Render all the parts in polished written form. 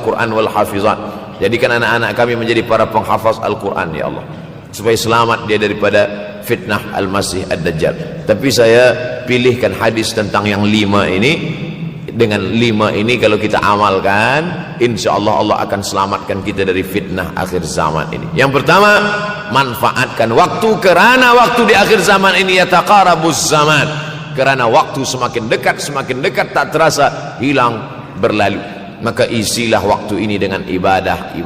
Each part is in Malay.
Quran wal hafizat. Jadikan anak-anak kami menjadi para penghafaz Al-Quran ya Allah, supaya selamat dia daripada fitnah Al-Masih Ad-Dajjal. Tapi saya pilihkan hadis tentang yang 5 ini. Dengan 5 ini kalau kita amalkan, insya Allah Allah akan selamatkan kita dari fitnah akhir zaman ini. Yang pertama, manfaatkan waktu, kerana waktu di akhir zaman ini yataqarabuz zaman, kerana waktu semakin dekat tak terasa hilang berlalu. Maka isilah waktu ini dengan ibadah.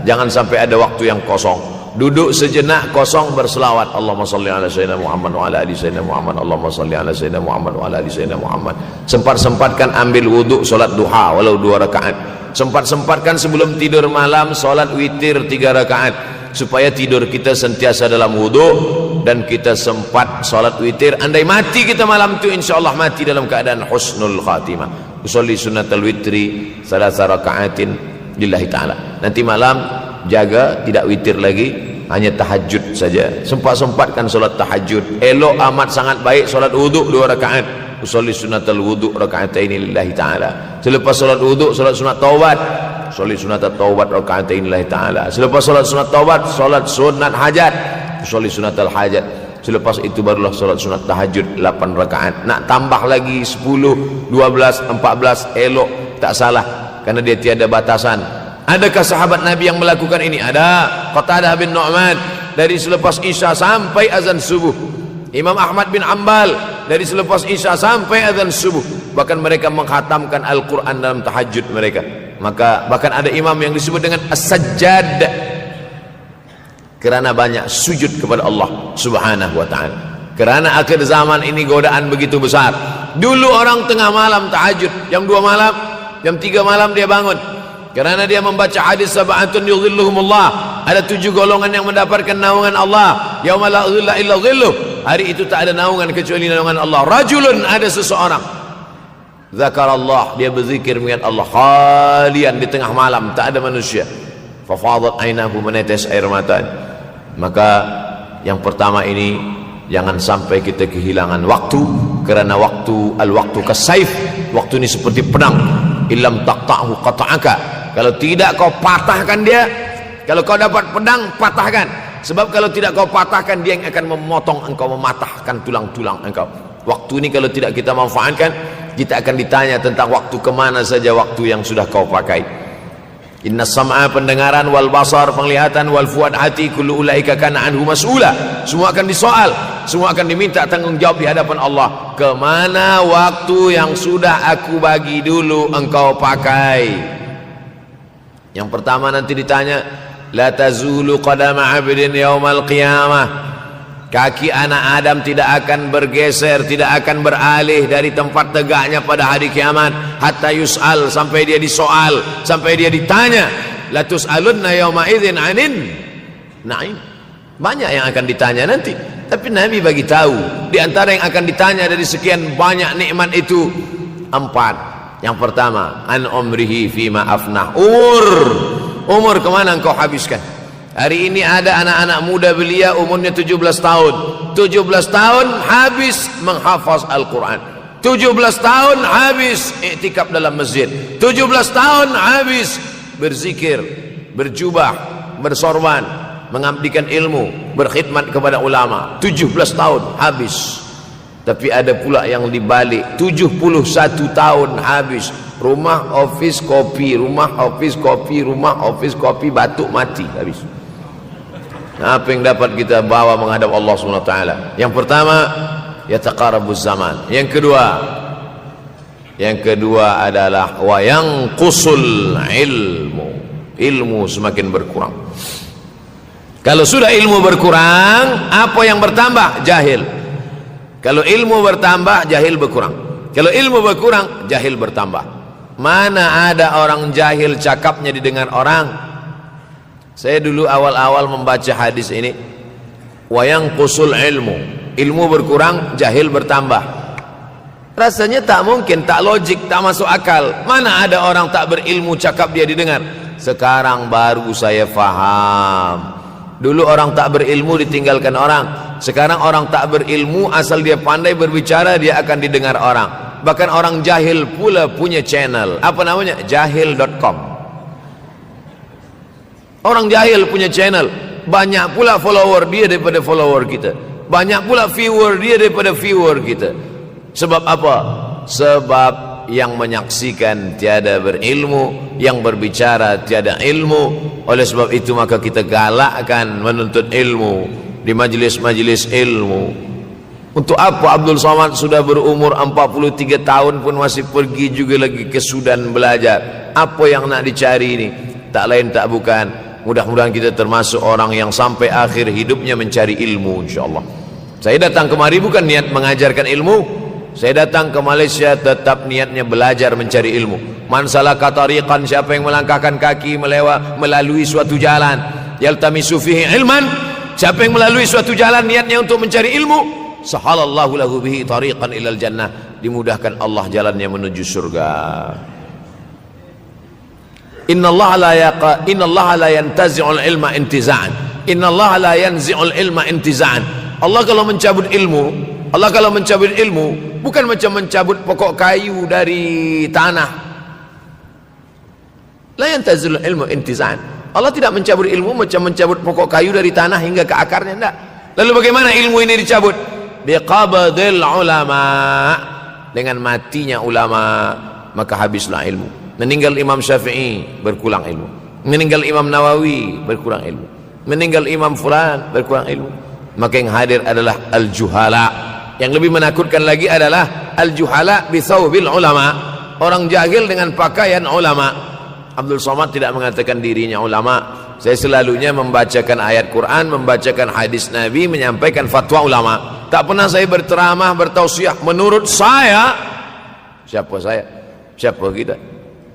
Jangan sampai ada waktu yang kosong. Duduk sejenak kosong berselawat, Allahumma salli ala sayyidina Muhammad wa ala ali sayyidina Muhammad, Allahumma salli ala sayyidina Muhammad wa ala ali sayyidina Muhammad. Sempat-sempatkan ambil wuduk solat duha walau 2 rakaat. Sempat-sempatkan sebelum tidur malam solat witir 3 rakaat, supaya tidur kita sentiasa dalam wuduk dan kita sempat solat witir. Andai mati kita malam itu, insyaallah mati dalam keadaan husnul khatimah. Usolli sunnatal witri 3 rakaatin lillahi ta'ala. Nanti malam jaga tidak witir lagi, hanya tahajud saja. Sempat-sempatkan solat tahajud. Elok amat sangat baik solat wuduk 2 rakaat. Usolli sunnatal wuduk raka'ataini lillahi ta'ala. Selepas solat wuduk solat sunat taubat. Usolli sunnatat taubat raka'ataini lillahi ta'ala. Selepas solat sunat taubat solat sunat hajat. Usolli sunnatal hajat. Selepas itu barulah solat sunat tahajud 8 rakaat. Nak tambah lagi 10, 12, 14 elok, tak salah, karena dia tiada batasan. Adakah sahabat Nabi yang melakukan ini? Ada. Qatadah bin Nu'man dari selepas Isya sampai azan subuh. Imam Ahmad bin Ambal dari selepas Isya sampai azan subuh. Bahkan mereka menghatamkan Al-Quran dalam tahajud mereka. Maka bahkan ada imam yang disebut dengan As-Sajjad, kerana banyak sujud kepada Allah Subhanahu wa ta'ala. Kerana akhir zaman ini godaan begitu besar. Dulu orang tengah malam tahajud, jam 2 malam, jam 3 malam dia bangun, kerana dia membaca hadis sab'atun yudhilluhumullah. Ada 7 golongan yang mendapatkan naungan Allah. Yauma la dhilla illa dhilluh. Hari itu tak ada naungan kecuali naungan Allah. Rajulun, ada seseorang, zakarallah, dia berzikir mengingat Allah, khalian, di tengah malam tak ada manusia. Fafadat ainahu, menetes air mata. Maka yang pertama ini, jangan sampai kita kehilangan waktu, kerana waktu, al-waktu kasaif, waktu ini seperti pedang. Illam taqta'hu qata'aka. Kalau tidak kau patahkan dia, kalau kau dapat pedang, patahkan. Sebab kalau tidak kau patahkan, dia yang akan memotong engkau, mematahkan tulang-tulang engkau. Waktu ini kalau tidak kita manfaatkan, kita akan ditanya tentang waktu, kemana saja waktu yang sudah kau pakai. Inna sam'a, pendengaran, wal basar, penglihatan, wal fuad, hati, kullu ulaika kana anhu mas'ula. Semua akan disoal, semua akan diminta tanggungjawab di hadapan Allah. Kemana waktu yang sudah aku bagi dulu engkau pakai? Yang pertama nanti ditanya, la tazulu qadama 'abdin yaumal qiyamah. Kaki anak Adam tidak akan bergeser, tidak akan beralih dari tempat tegaknya pada hari kiamat, hatta yus'al, sampai dia disoal, sampai dia ditanya. La tus'alunna yauma idzin 'anin na'im. Banyak yang akan ditanya nanti, tapi Nabi bagi tahu di antara yang akan ditanya dari sekian banyak nikmat itu 4. Yang pertama, an umrihi fima afnah. Umur kemana engkau habiskan? Hari ini ada anak-anak muda belia umurnya 17 tahun. 17 tahun habis menghafaz Al-Quran. 17 tahun habis iktikaf dalam masjid. 17 tahun habis berzikir, berjubah, bersorban, mengabdikan ilmu, berkhidmat kepada ulama. 17 tahun habis. Tapi ada pula yang dibalik, 71 tahun habis. Rumah, office, kopi, rumah, office, kopi, rumah, office, kopi, batuk, mati, habis. Apa yang dapat kita bawa menghadap Allah SWT? Yang pertama, yataqarabuz zaman. Yang kedua adalah wa yanqusul ilmu. Ilmu semakin berkurang. Kalau sudah ilmu berkurang, apa yang bertambah? Jahil. Kalau ilmu bertambah, jahil berkurang. Kalau ilmu berkurang, jahil bertambah. Mana ada orang jahil cakapnya didengar orang? Saya dulu awal-awal membaca hadis ini, wa yanqusul ilmu. Ilmu berkurang, jahil bertambah. Rasanya tak mungkin, tak logik, tak masuk akal. Mana ada orang tak berilmu cakap dia didengar? Sekarang baru saya faham. Dulu orang tak berilmu ditinggalkan orang. Sekarang orang tak berilmu, asal dia pandai berbicara, dia akan didengar orang. Bahkan orang jahil pula punya channel. Apa namanya? Jahil.com. Orang jahil punya channel. Banyak pula follower dia daripada follower kita. Banyak pula viewer dia daripada viewer kita. Sebab apa? Sebab yang menyaksikan tiada berilmu, yang berbicara tiada ilmu. Oleh sebab itu maka kita galakkan menuntut ilmu di majlis-majlis ilmu. Untuk apa Abdul Somad sudah berumur 43 tahun pun masih pergi juga lagi ke Sudan belajar? Apa yang nak dicari ini? Tak lain tak bukan, mudah-mudahan kita termasuk orang yang sampai akhir hidupnya mencari ilmu, insyaAllah. Saya datang kemari bukan niat mengajarkan ilmu. Saya datang ke Malaysia tetap niatnya belajar mencari ilmu. Man salaka tariqan, siapa yang melangkahkan kaki melalui suatu jalan, yaltamisu fihi ilman, siapa yang melalui suatu jalan niatnya untuk mencari ilmu, sahalallahu lahu bihi tariqan ilal jannah, dimudahkan Allah jalannya menuju surga. Innallaha la yantazi'ul ilma intiza'an. Innallaha la yanzi'ul ilma intiza'an. Allah kalau mencabut ilmu, bukan macam mencabut pokok kayu dari tanah. La yantazi'ul ilmu intiza'an. Allah tidak mencabut ilmu macam mencabut pokok kayu dari tanah hingga ke akarnya, tidak. Lalu bagaimana ilmu ini dicabut? Biqabdil ulama, dengan matinya ulama maka habislah ilmu. Meninggal Imam Syafi'i berkurang ilmu, meninggal Imam Nawawi berkurang ilmu, meninggal Imam Fulan berkurang ilmu. Maka yang hadir adalah al-juhala. Yang lebih menakutkan lagi adalah al-juhala bi thawbil ulama, orang jahil dengan pakaian ulama. Abdul Somad tidak mengatakan dirinya ulama. Saya selalunya membacakan ayat Quran, membacakan hadis Nabi, menyampaikan fatwa ulama. Tak pernah saya berceramah, bertausiah. Menurut saya, siapa saya? Siapa kita?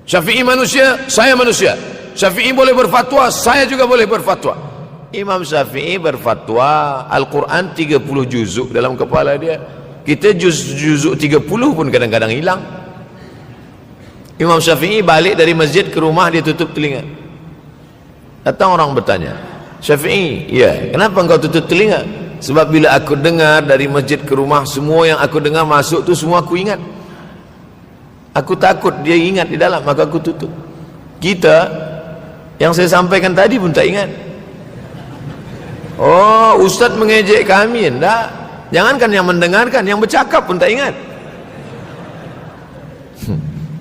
Syafi'i manusia, saya manusia. Syafi'i boleh berfatwa, saya juga boleh berfatwa. Imam Syafi'i berfatwa Al-Quran 30 juzuk dalam kepala dia. Kita juzuk 30 pun kadang-kadang hilang. Imam Syafi'i balik dari masjid ke rumah, dia tutup telinga. Datang orang bertanya, Syafi'i, ya, kenapa engkau tutup telinga? Sebab bila aku dengar dari masjid ke rumah, semua yang aku dengar masuk tu semua aku ingat. Aku takut dia ingat di dalam, maka aku tutup. Kita yang saya sampaikan tadi pun tak ingat. Oh, ustaz mengejek kami, enggak. Jangankan yang mendengarkan, yang bercakap pun tak ingat.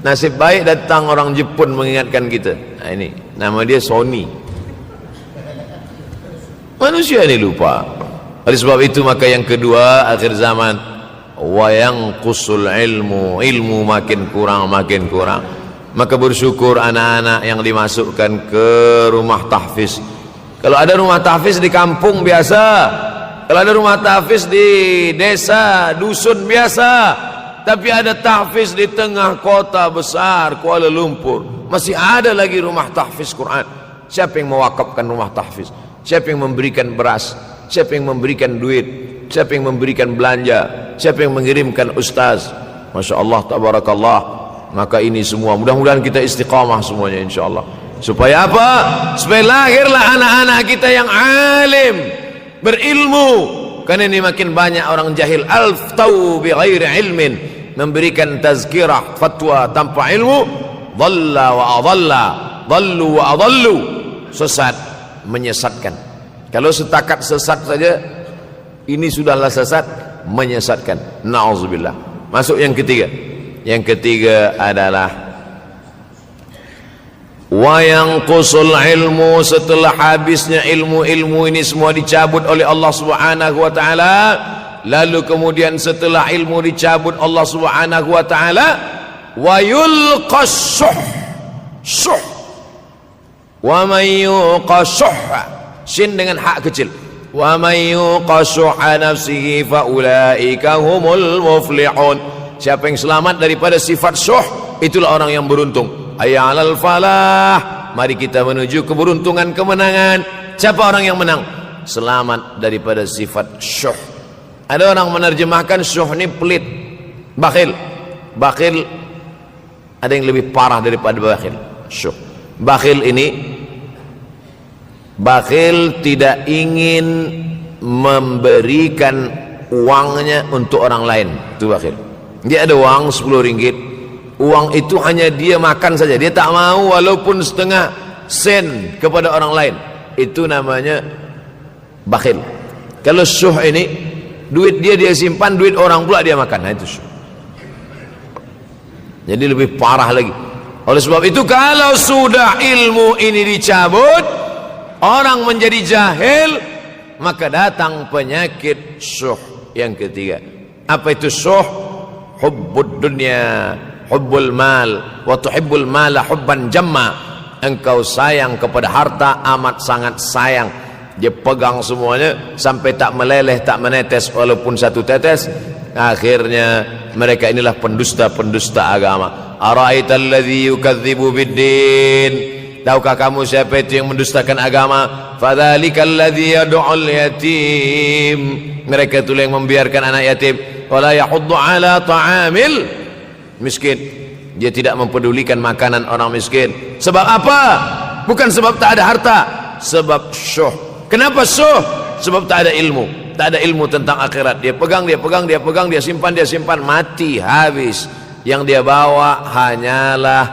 Nasib baik datang orang Jepun mengingatkan kita. Nah, ini nama dia Sony. Manusia ini lupa. Oleh sebab itu maka yang kedua, akhir zaman, wa yanqusul ilmu makin kurang. Maka bersyukur anak-anak yang dimasukkan ke rumah tahfiz. Kalau ada rumah tahfiz di kampung biasa, kalau ada rumah tahfiz di desa, dusun biasa, tapi ada tahfiz di tengah kota besar Kuala Lumpur, masih ada lagi rumah tahfiz Quran. Siapa yang mewakafkan rumah tahfiz? Siapa yang memberikan beras? Siapa yang memberikan duit? Siapa yang memberikan belanja? Siapa yang mengirimkan ustaz? Masya Allah, tabarakallah. Maka ini semua mudah-mudahan kita istiqamah semuanya, insyaAllah. Supaya apa? Supaya lahirlah anak-anak kita yang alim, berilmu. Karena ini makin banyak orang jahil, alftau bi ghairi ilmin, memberikan tazkirah, fatwa tanpa ilmu. Dhalla wa adalla, dhallu wa adallu, sesat, menyesatkan. Kalau setakat sesat saja, ini sudahlah sesat, menyesatkan. Na'udzubillah. Masuk yang ketiga. Yang ketiga adalah wa yanqusul ilmu, setelah habisnya ilmu ini semua dicabut oleh Allah Subhanahu wa taala. Lalu kemudian setelah ilmu dicabut Allah Subhanahu wa taala, wa yulqas syuh. Wa may yuqashuh, sin dengan hak kecil. Wa may yuqashuh nafsihi fa ulaika humul muflihun. Siapa yang selamat daripada sifat syuh, itulah orang yang beruntung. Hayya 'alal falah, mari kita menuju keberuntungan, kemenangan. Siapa orang yang menang? Selamat daripada sifat syuh. Ada orang menerjemahkan syuh ini pelit, bakhil. Bakhil ada yang lebih parah daripada bakhil. Syuh. Bakhil ini, bakhil tidak ingin memberikan uangnya untuk orang lain, itu bakhil. Dia ada uang 10 ringgit, uang itu hanya dia makan saja, dia tak mau walaupun setengah sen kepada orang lain. Itu namanya bakhil. Kalau syuh ini, duit dia simpan, duit orang pula dia makan. Nah, itu syuh. Jadi lebih parah lagi. Oleh sebab itu, kalau sudah ilmu ini dicabut, orang menjadi jahil, maka datang penyakit syuh yang ketiga. Apa itu syuh? Hubbud dunya, hubbul mal, wa tuhibbul mala hubban jamma. Engkau sayang kepada harta amat sangat sayang. Dia pegang semuanya sampai tak meleleh, tak menetes walaupun satu tetes. Akhirnya mereka inilah pendusta-pendusta agama. Ara'aital ladzi yukadzibu biddin. Tahukah kamu siapa itu yang mendustakan agama? Fadzalikal ladzi yad'ul yatim. Mereka itu yang membiarkan anak yatim. Wala yahuddu ala ta'amil miskin. Dia tidak mempedulikan makanan orang miskin. Sebab apa? Bukan sebab tak ada harta, sebab syuh. Kenapa syuh? Sebab tak ada ilmu. Tak ada ilmu tentang akhirat. Dia pegang, dia simpan, mati, habis. Yang dia bawa hanyalah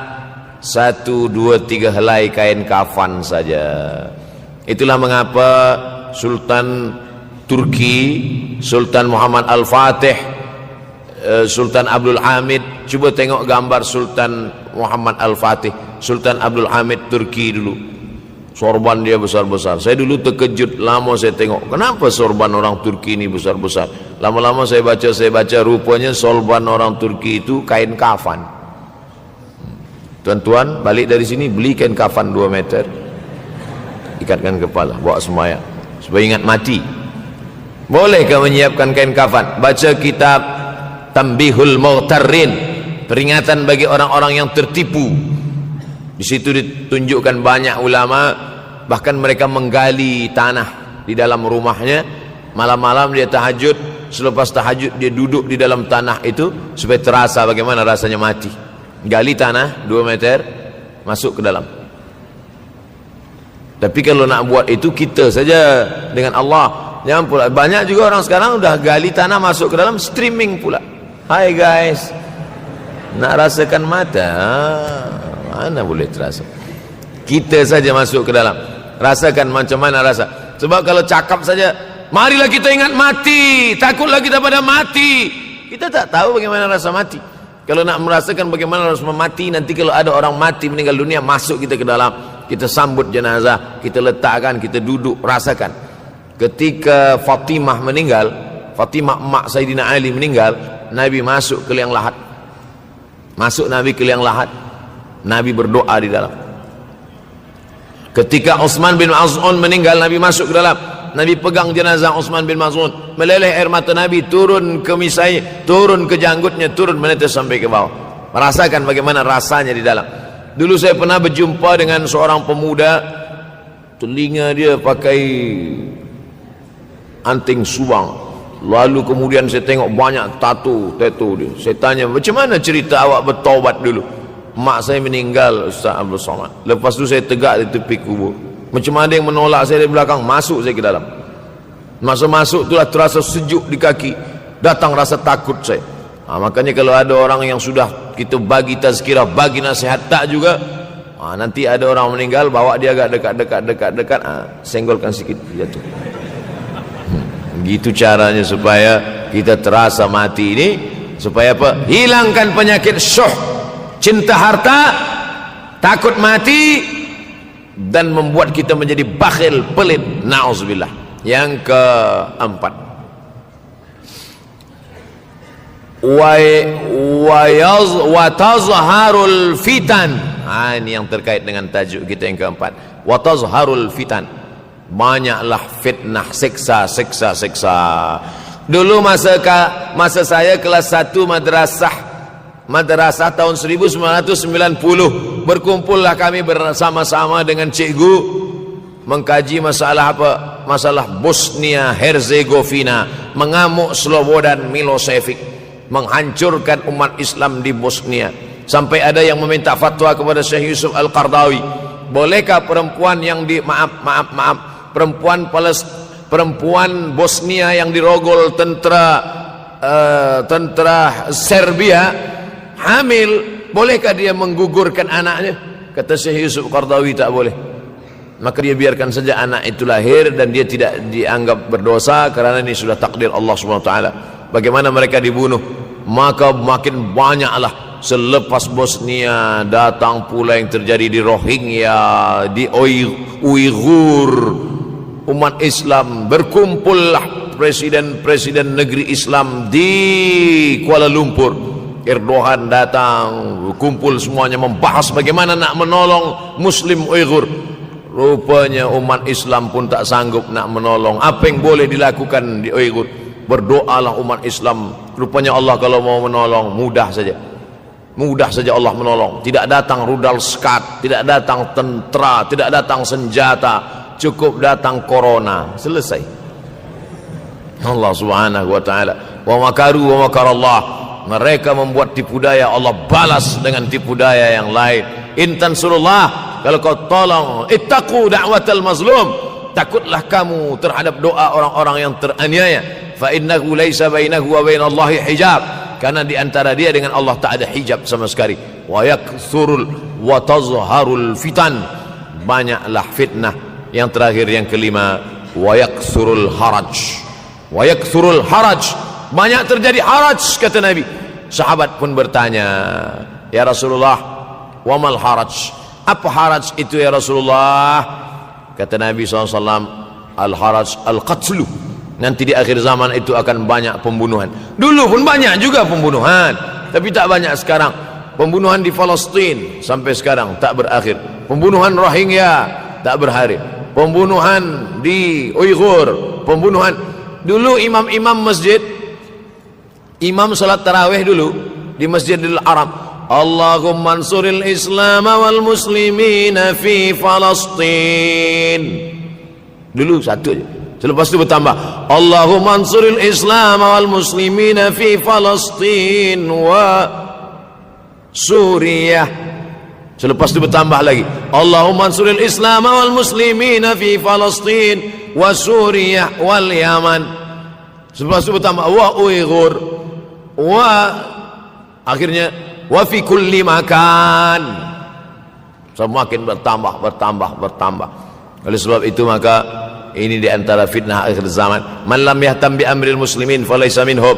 1, 2, 3 helai kain kafan saja. Itulah mengapa Sultan Turki, Sultan Muhammad Al-Fatih, Sultan Abdul Hamid, coba tengok gambar Sultan Muhammad Al-Fatih, Sultan Abdul Hamid Turki dulu. Sorban dia besar-besar. Saya dulu terkejut, lama saya tengok, kenapa sorban orang Turki ini besar-besar. Lama-lama saya baca, rupanya sorban orang Turki itu kain kafan. Tuan-tuan balik dari sini, beli kain kafan 2 meter, ikatkan kepala, bawa sembahyang supaya ingat mati. Bolehkah menyiapkan kain kafan? Baca kitab Tanbihul Mughtarrin, peringatan bagi orang-orang yang tertipu. Di situ ditunjukkan banyak ulama, bahkan mereka menggali tanah di dalam rumahnya. Malam-malam dia tahajud, selepas tahajud dia duduk di dalam tanah itu supaya terasa bagaimana rasanya mati. Gali tanah 2 meter, masuk ke dalam. Tapi kalau nak buat itu kita saja dengan Allah. Jangan pula, banyak juga orang sekarang udah gali tanah masuk ke dalam, streaming pula. Hai guys, nak rasakan mata, mana boleh terasa. Kita saja masuk ke dalam, rasakan macam mana rasa. Sebab kalau cakap saja, marilah kita ingat mati, takutlah kita pada mati, kita tak tahu bagaimana rasa mati. Kalau nak merasakan bagaimana rasa mati, nanti kalau ada orang mati meninggal dunia, masuk kita ke dalam, kita sambut jenazah, kita letakkan, kita duduk, rasakan. Ketika Fatimah meninggal, Fatimah emak Sayyidina Ali meninggal, Nabi masuk ke liang lahat. Masuk Nabi ke liang lahat, Nabi berdoa di dalam. Ketika Utsman bin Maz'un meninggal, Nabi masuk ke dalam, Nabi pegang jenazah Utsman bin Maz'un, meleleh air mata Nabi turun ke misai, turun ke janggutnya, turun menetes sampai ke bawah. Merasakan bagaimana rasanya di dalam. Dulu saya pernah berjumpa dengan seorang pemuda, telinga dia pakai anting subang. Lalu kemudian saya tengok banyak tato dia. Saya tanya, macam mana cerita awak bertaubat dulu? Mak saya meninggal, Ustaz Abdul Somad. Lepas tu saya tegak di tepi kubur. Macam ada yang menolak saya dari belakang, masuk saya ke dalam. Masa masuk itulah terasa sejuk di kaki, datang rasa takut saya. Makanya kalau ada orang yang sudah kita bagi tazkirah, bagi nasihat tak juga, nanti ada orang meninggal, bawa dia agak dekat, senggolkan sikit, jatuh. Gitu caranya supaya kita terasa mati ini, supaya apa? Hilangkan penyakit syuh, cinta harta, takut mati, dan membuat kita menjadi bakhil, pelit, na'udzubillah. Yang keempat, wa tazharul fitan. Ini yang terkait dengan tajuk kita yang keempat, wa tazharul fitan. Banyaklah fitnah, siksa. Dulu masa saya kelas 1 madrasah tahun 1990, berkumpullah kami bersama-sama dengan cikgu mengkaji masalah apa? Masalah Bosnia Herzegovina, mengamuk Slobodan Milosevic, menghancurkan umat Islam di Bosnia. Sampai ada yang meminta fatwa kepada Syekh Yusuf Al-Qardawi, bolehkah perempuan yang perempuan Bosnia yang dirogol tentara tentara Serbia hamil, bolehkah dia menggugurkan anaknya? Kata Syekh Yusuf Qardawi, tak boleh. Maka dia biarkan saja anak itu lahir dan dia tidak dianggap berdosa karena ini sudah takdir Allah SWT. Bagaimana mereka dibunuh? Maka makin banyaklah selepas Bosnia datang pula yang terjadi di Rohingya, di Uighur. Umat Islam berkumpullah presiden-presiden negeri Islam di Kuala Lumpur. Erdogan datang, kumpul semuanya membahas bagaimana nak menolong Muslim Uighur. Rupanya umat Islam pun tak sanggup nak menolong. Apa yang boleh dilakukan di Uighur? Berdoalah umat Islam. Rupanya Allah kalau mau menolong mudah saja. Mudah saja Allah menolong. Tidak datang rudal skat, tidak datang tentera, tidak datang senjata, cukup datang corona, selesai. Allah Subhanahu wa taala, wa makaru wa makarallah. Mereka membuat tipu daya, Allah balas dengan tipu daya yang lain. In tansurullah, kalau kau tolong, ittaqu da'watal mazlum, takutlah kamu terhadap doa orang-orang yang teraniaya. Fa innahu laisa bainahu wa bainallahi hijab, karena di antara dia dengan Allah tak ada hijab sama sekali. Wa yakthurul wa tazharul fitan, banyaklah fitnah. Yang terakhir, yang kelima, wa yakthurul haraj. Wa yakthurul haraj, banyak terjadi haraj, kata Nabi. Sahabat pun bertanya, ya Rasulullah, wamal haraj, apa haraj itu ya Rasulullah? Kata Nabi SAW, al haraj al qatlu, nanti di akhir zaman itu akan banyak pembunuhan. Dulu pun banyak juga pembunuhan, tapi tak banyak sekarang. Pembunuhan di Palestina sampai sekarang tak berakhir. Pembunuhan Rohingya tak berakhir. Pembunuhan di Uighur, pembunuhan. Dulu imam-imam masjid, imam salat tarawih dulu di Masjidil Haram, Allahumma ansuril Islam wal muslimina fi Palestin. Dulu satu aja. Selepas itu bertambah, Allahumma ansuril Islam wal muslimina fi Palestin wa Suriah. Selepas itu bertambah lagi, Allahumma ansuril Islam wal muslimina fi Palestin wa Suriah wal Yaman. Selepas itu bertambah wa Uighur wa, akhirnya wa fi kulli makan. Semakin bertambah. Oleh sebab itu maka ini di antara fitnah akhir zaman. Man lam yahtam bi amril muslimin falaysa minhum.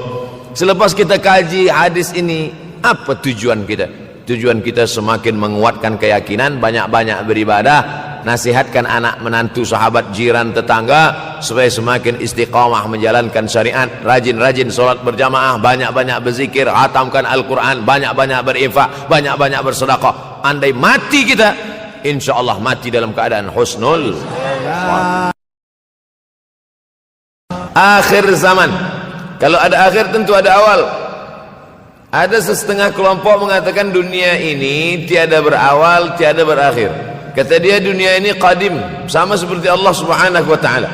Selepas kita kaji hadis ini, apa tujuan kita? Tujuan kita semakin menguatkan keyakinan, banyak-banyak beribadah, nasihatkan anak menantu, sahabat, jiran, tetangga supaya semakin istiqamah menjalankan syariat, rajin-rajin solat berjamaah, banyak-banyak berzikir, hatamkan Al-Quran, banyak-banyak berinfak, banyak-banyak bersedekah. Andai mati kita, insyaallah mati dalam keadaan husnul akhir zaman. Kalau ada akhir tentu ada awal. Ada setengah kelompok mengatakan dunia ini tiada berawal, tiada berakhir. Kata dia dunia ini qadim, sama seperti Allah Subhanahu wa taala.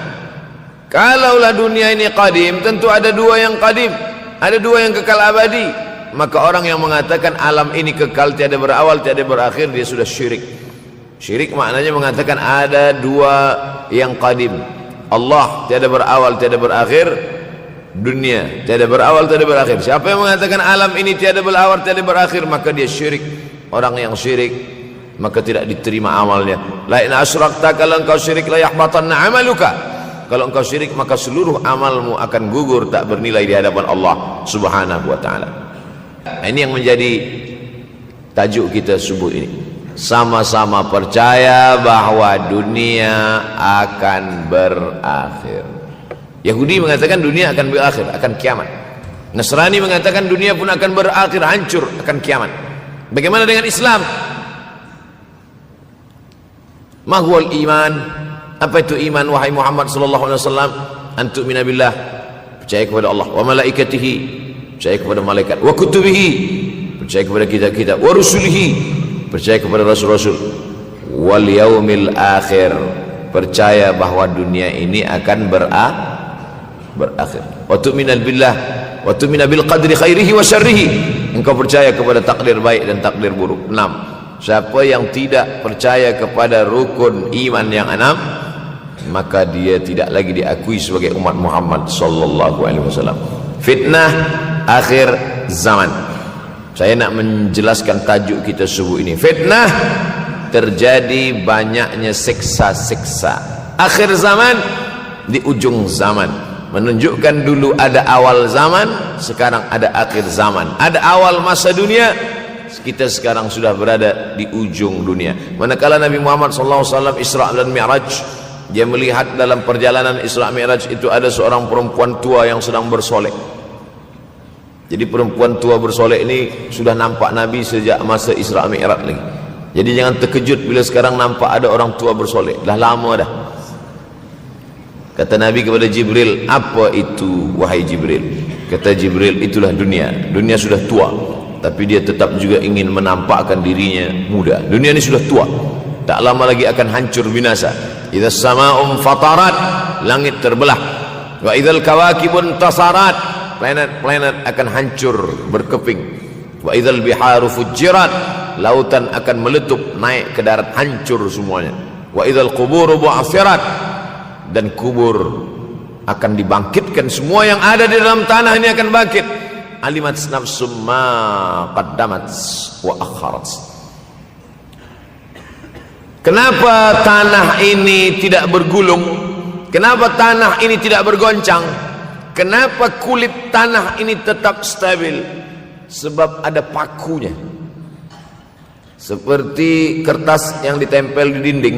Kalaulah dunia ini qadim, tentu ada dua yang qadim, ada dua yang kekal abadi. Maka orang yang mengatakan alam ini kekal, tiada berawal, tiada berakhir, dia sudah syirik. Syirik maknanya mengatakan ada dua yang qadim. Allah tiada berawal, tiada berakhir, dunia tiada berawal, tiada berakhir. Siapa yang mengatakan alam ini tiada berawal, tiada berakhir, maka dia syirik. Orang yang syirik maka tidak diterima amalnya. La in asyrakta, kalau engkau syirik la yahbatanna amaluka. Kalau engkau syirik maka seluruh amalmu akan gugur, tak bernilai di hadapan Allah Subhanahu wa taala. Ini yang menjadi tajuk kita subuh ini. Sama-sama percaya bahwa dunia akan berakhir. Yahudi mengatakan dunia akan berakhir, akan kiamat. Nasrani mengatakan dunia pun akan berakhir, hancur, akan kiamat. Bagaimana dengan Islam? Ma huwal iman? Apa itu iman wahai Muhammad sallallahu alaihi wasallam? Antu'mina billah, percaya kepada Allah, wa malaikatihi, percaya kepada malaikat, wa kutubihi, percaya kepada kitab-kitab, wa rusulihi, percaya kepada rasul-rasul, wal yaumil akhir, percaya bahwa dunia ini akan berakhir. Wa tu'mina billah wa tu'mina bil qadri khairihi wa syarrihi, engkau percaya kepada takdir baik dan takdir buruk. 6. Siapa yang tidak percaya kepada rukun iman yang 6, maka dia tidak lagi diakui sebagai umat Muhammad sallallahu alaihi wasallam. Fitnah akhir zaman. Saya nak menjelaskan tajuk kita subuh ini. Fitnah, terjadi banyaknya siksa-siksa. Akhir zaman, di ujung zaman. Menunjukkan dulu ada awal zaman, sekarang ada akhir zaman. Ada awal masa dunia, kita sekarang sudah berada di ujung dunia. Manakala Nabi Muhammad SAW Isra dan Mi'raj, dia melihat dalam perjalanan Isra Mi'raj itu ada seorang perempuan tua yang sedang bersolek. Jadi perempuan tua bersolek ini sudah nampak Nabi sejak masa Isra Mi'raj lagi. Jadi jangan terkejut bila sekarang nampak ada orang tua bersolek. Dah lama dah. Kata Nabi kepada Jibril, apa itu wahai Jibril? Kata Jibril, itulah dunia. Dunia sudah tua, tapi dia tetap juga ingin menampakkan dirinya muda. Dunia ini sudah tua, tak lama lagi akan hancur binasa. Idza sama'um fatarat, langit terbelah. Wa idzal kawakibun tasarat, planet-planet akan hancur berkeping. Wa idzal biharu fujirat, lautan akan meletup naik ke darat, hancur semuanya. Wa idzal quburu bu'athirat, dan kubur akan dibangkitkan. Semua yang ada di dalam tanah ini akan bangkit. Alimat nafsum ma qaddamat wa akharat. Kenapa tanah ini tidak bergulung? Kenapa tanah ini tidak bergoncang? Kenapa kulit tanah ini tetap stabil? Sebab ada pakunya. Seperti kertas yang ditempel di dinding,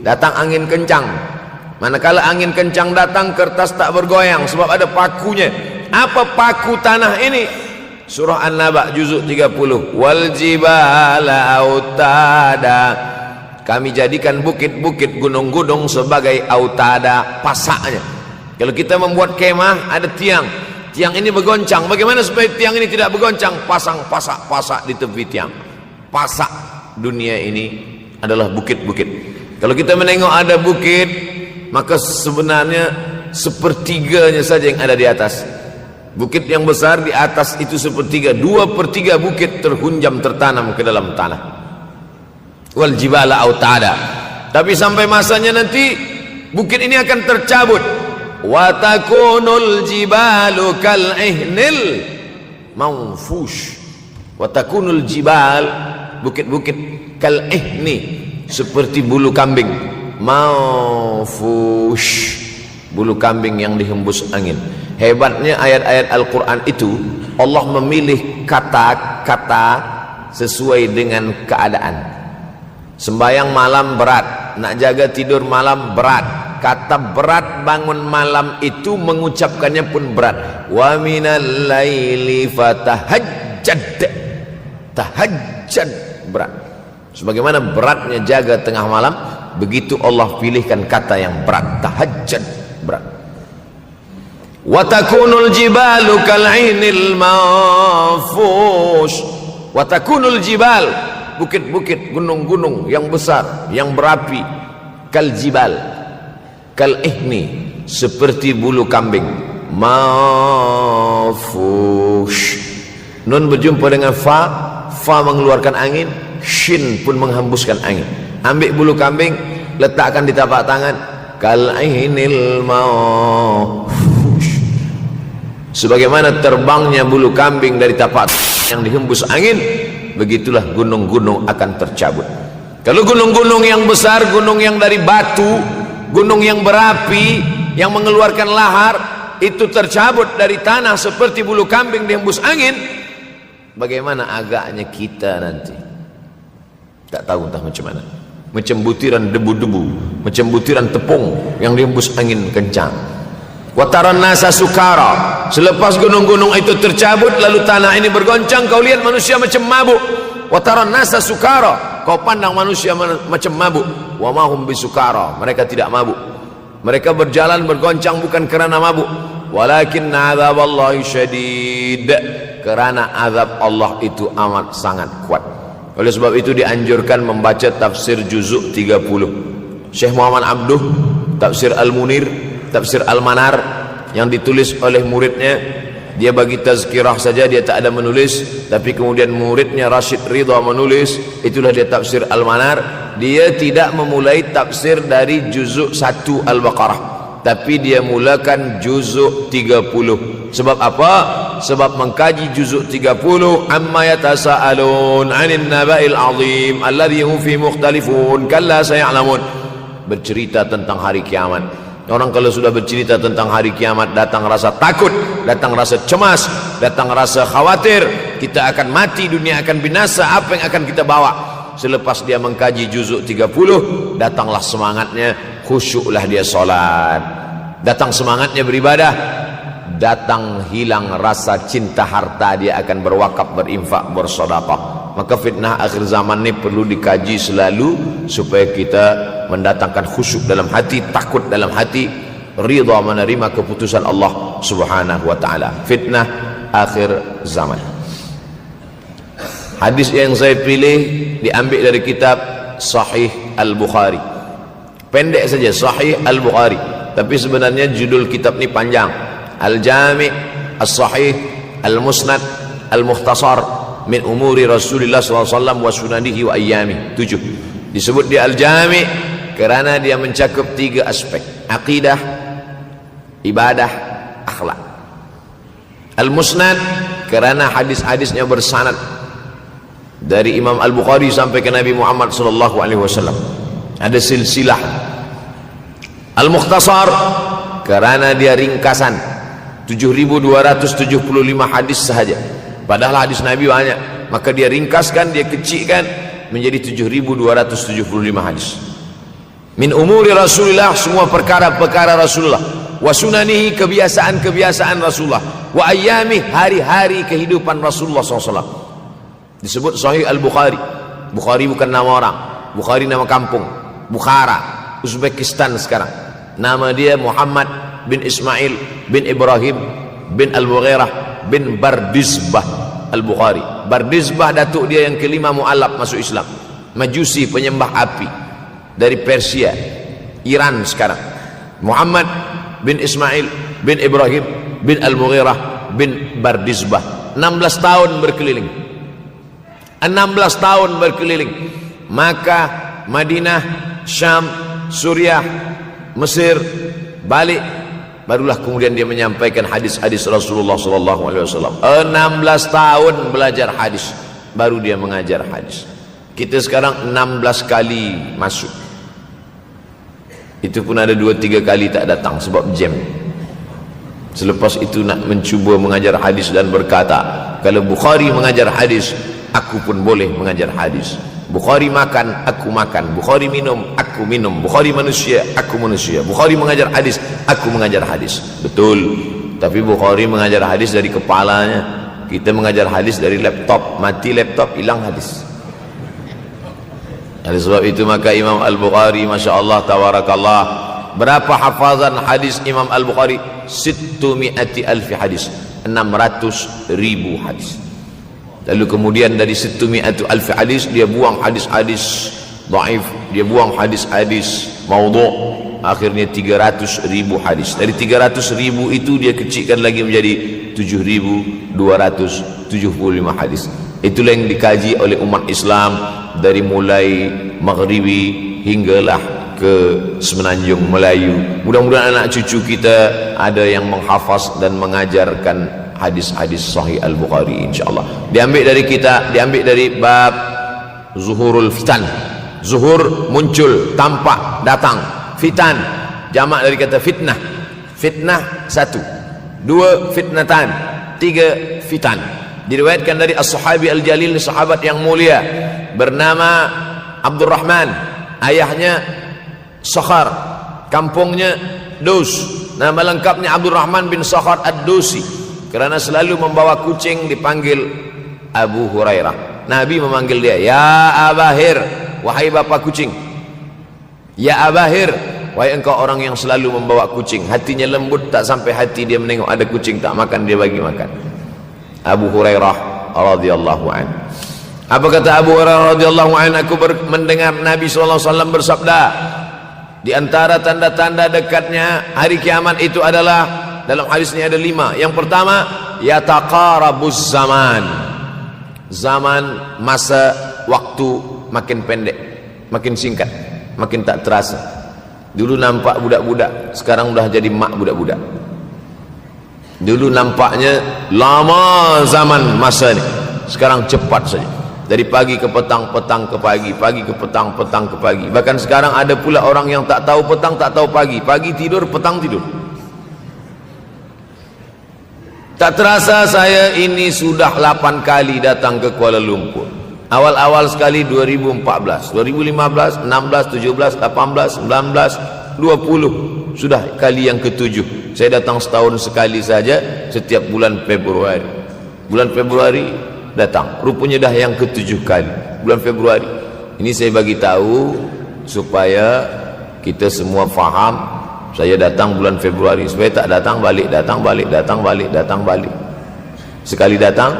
datang angin kencang, manakala angin kencang datang, kertas tak bergoyang sebab ada pakunya. Apa paku tanah ini? Surah An-Naba juzuk 30. Wal jibala autada, kami jadikan bukit-bukit, gunung-gunung sebagai autada, pasaknya. Kalau kita membuat kemah, ada tiang. Tiang ini bergoncang. Bagaimana supaya tiang ini tidak bergoncang? Pasang pasak-pasak di tepi tiang. Pasak dunia ini adalah bukit-bukit. Kalau kita menengok ada bukit, maka sebenarnya sepertiganya saja yang ada di atas. Bukit yang besar di atas itu sepertiga, 2/3 bukit terhunjam, tertanam ke dalam tanah. Wal jibala autada. Tapi sampai masanya nanti bukit ini akan tercabut. Wa takunul jibalu kal ihnil manfush. Wa takunul jibal, bukit-bukit, kal ihni, seperti bulu kambing. Manfush, bulu kambing yang dihembus angin. Hebatnya ayat-ayat Al-Quran itu, Allah memilih kata-kata sesuai dengan keadaan. Sembayang malam berat, nak jaga tidur malam berat. Kata berat bangun malam itu mengucapkannya pun berat. Wa minal laili fatahajjad, tahajjad berat. Sebagaimana beratnya jaga tengah malam, begitu Allah pilihkan kata yang berat, tahajjud, berat. Wa takunul jibalu kal'inil manfush. Wa takunul jibal, bukit-bukit, gunung-gunung yang besar, yang berapi, kal jibal, kal ihni, seperti bulu kambing. Manfush. Nun berjumpa dengan fa, fa mengeluarkan angin, shin pun menghembuskan angin. Ambil bulu kambing, letakkan di tapak tangan, kal'inil manfush. Sebagaimana terbangnya bulu kambing dari tapak yang dihembus angin, begitulah gunung-gunung akan tercabut. Kalau gunung-gunung yang besar, gunung yang dari batu, gunung yang berapi, yang mengeluarkan lahar, itu tercabut dari tanah seperti bulu kambing dihembus angin, bagaimana agaknya kita nanti? Tak tahu entah macam mana. Macam butiran debu-debu, macam butiran tepung yang dihembus angin kencang. Wataran nasa sukara, selepas gunung-gunung itu tercabut lalu tanah ini bergoncang, kau lihat manusia macam mabuk. Wataran nasa sukara, kau pandang manusia macam mabuk. Wa mahum bisukara, mereka tidak mabuk. Mereka berjalan bergoncang bukan kerana mabuk, walakin azaballahi syadid, kerana azab Allah itu amat sangat kuat. Oleh sebab itu dianjurkan membaca tafsir juzuk 30. Syekh Muhammad Abduh, tafsir Al-Munir, tafsir Al-Manar yang ditulis oleh muridnya. Dia bagi tazkirah saja, dia tak ada menulis, tapi kemudian muridnya Rashid Ridha menulis. Itulah dia tafsir Al-Manar. Dia tidak memulai tafsir dari juzuk 1 Al-Baqarah, tapi dia mulakan juzuk 30. Sebab apa? Sebab mengkaji juzuk 30, amma yatasaalun 'anil naba'il 'azim alladhi hum fi mukhtalifun kalla saya'lamun. Bercerita tentang hari kiamat. Orang kalau sudah bercerita tentang hari kiamat, datang rasa takut, datang rasa cemas, datang rasa khawatir, kita akan mati, dunia akan binasa, apa yang akan kita bawa? Selepas dia mengkaji juzuk 30, datanglah semangatnya, khusyuklah dia solat, datang semangatnya beribadah, datang hilang rasa cinta harta, dia akan berwakaf, berinfak, bersedekah. Maka fitnah akhir zaman ini perlu dikaji selalu supaya kita mendatangkan khusyuk dalam hati, takut dalam hati, ridha menerima keputusan Allah Subhanahu wa taala. Fitnah akhir zaman. Hadis yang saya pilih diambil dari kitab Sahih Al-Bukhari. Pendek saja, Sahih Al-Bukhari, tapi sebenarnya judul kitab ini panjang. Al-Jami' As-Sahih Al-Musnad Al-Mukhtasar min umuri Rasulullah sallallahu alaihi wasallam wa sunanihi wa ayyami. 7. Disebut dia Al-Jami' kerana dia mencakup 3 aspek: akidah, ibadah, akhlak. Al-Musnad kerana hadis-hadisnya bersanad dari Imam Al-Bukhari sampai ke Nabi Muhammad sallallahu alaihi wasallam, ada silsilah. Al-Mukhtasar kerana dia ringkasan, 7.275 hadis sahaja, padahal hadis Nabi banyak, maka dia ringkaskan, dia kecilkan menjadi 7.275 hadis. Min umuri Rasulullah, semua perkara-perkara Rasulullah, wa sunanihi, kebiasaan-kebiasaan Rasulullah, wa ayyami, hari-hari kehidupan Rasulullah SAW. Disebut Sahih Al-Bukhari. Bukhari bukan nama orang, Bukhari nama kampung, Bukhara, Uzbekistan sekarang. Nama dia Muhammad bin Ismail bin Ibrahim bin Al-Mughirah bin Bardizbah Al-Bukhari. Bardizbah datuk dia yang kelima mu'alaf masuk Islam, Majusi, penyembah api, dari Persia, Iran sekarang. Muhammad bin Ismail bin Ibrahim bin Al-Mughirah bin Bardizbah. 16 tahun berkeliling, 16 tahun berkeliling Makkah, Madinah, Syam, Suriah, Mesir, balik, barulah kemudian dia menyampaikan hadis-hadis Rasulullah SAW. 16 tahun belajar hadis, baru dia mengajar hadis. Kita sekarang 16 kali masuk, itu pun ada 2-3 kali tak datang sebab jam. Selepas itu nak mencuba mengajar hadis dan berkata, kalau Bukhari mengajar hadis, aku pun boleh mengajar hadis. Bukhari makan, aku makan. Bukhari minum, aku minum. Bukhari manusia, aku manusia. Bukhari mengajar hadis, aku mengajar hadis. Betul, tapi Bukhari mengajar hadis dari kepalanya, kita mengajar hadis dari laptop. Mati laptop, hilang hadis. Oleh sebab itu maka Imam Al-Bukhari, Masya Allah, Tabarakallah, berapa hafazan hadis Imam Al-Bukhari? 600,000 hadis, 600,000 hadis. Lalu kemudian dari 600,000 hadis dia buang hadis-hadis dhaif, dia buang hadis-hadis maudhu', akhirnya 300,000 hadis. Dari 300,000 itu dia kecilkan lagi menjadi 7.275 hadis. Itulah yang dikaji oleh umat Islam dari mulai maghribi hinggalah ke semenanjung Melayu. Mudah-mudahan anak cucu kita ada yang menghafaz dan mengajarkan hadis-hadis Sahih Al-Bukhari, insyaallah. Diambil dari kita, diambil dari bab zuhurul fitan. Zuhur, muncul, tampak, datang. Fitan, jamak dari kata fitnah. Fitnah 1, 2 fitnatan, 3 fitan. Diriwayatkan dari as-sahabi al-jalil, sahabat yang mulia bernama Abdurrahman, ayahnya Sakhar, kampungnya Dus. Nama lengkapnya Abdurrahman bin Sakhar Ad-Dusi. Kerana selalu membawa kucing dipanggil Abu Hurairah. Nabi memanggil dia, ya Abahir, wahai bapa kucing. Ya Abahir, wahai engkau orang yang selalu membawa kucing. Hatinya lembut, tak sampai hati dia menengok ada kucing tak makan, dia bagi makan. Abu Hurairah radhiyallahu anhu. Apa kata Abu Hurairah radhiyallahu anhu? Aku mendengar Nabi SAW bersabda, di antara tanda-tanda dekatnya hari kiamat itu adalah, dalam hadis ini ada 5. Yang pertama, yataqarabuz zaman. Zaman, masa, waktu makin pendek, makin singkat, makin tak terasa. Dulu nampak budak-budak, sekarang sudah jadi mak budak-budak. Dulu nampaknya lama zaman masa ni, sekarang cepat saja. Dari pagi ke petang, petang ke pagi, pagi ke petang, petang ke pagi. Bahkan sekarang ada pula orang yang tak tahu petang, tak tahu pagi. Pagi tidur, petang tidur. Tak terasa saya ini sudah 8 kali datang ke Kuala Lumpur. Awal-awal sekali 2014, 2015, 16, 17, 18, 19, 20. Sudah kali yang ke-7. Saya datang setahun sekali saja, setiap bulan Februari. Bulan Februari datang. Rupanya dah yang ke-7 kali. Bulan Februari. Ini saya bagi tahu supaya kita semua faham. Saya datang bulan Februari, supaya tak datang balik, datang balik, datang balik, datang balik. Sekali datang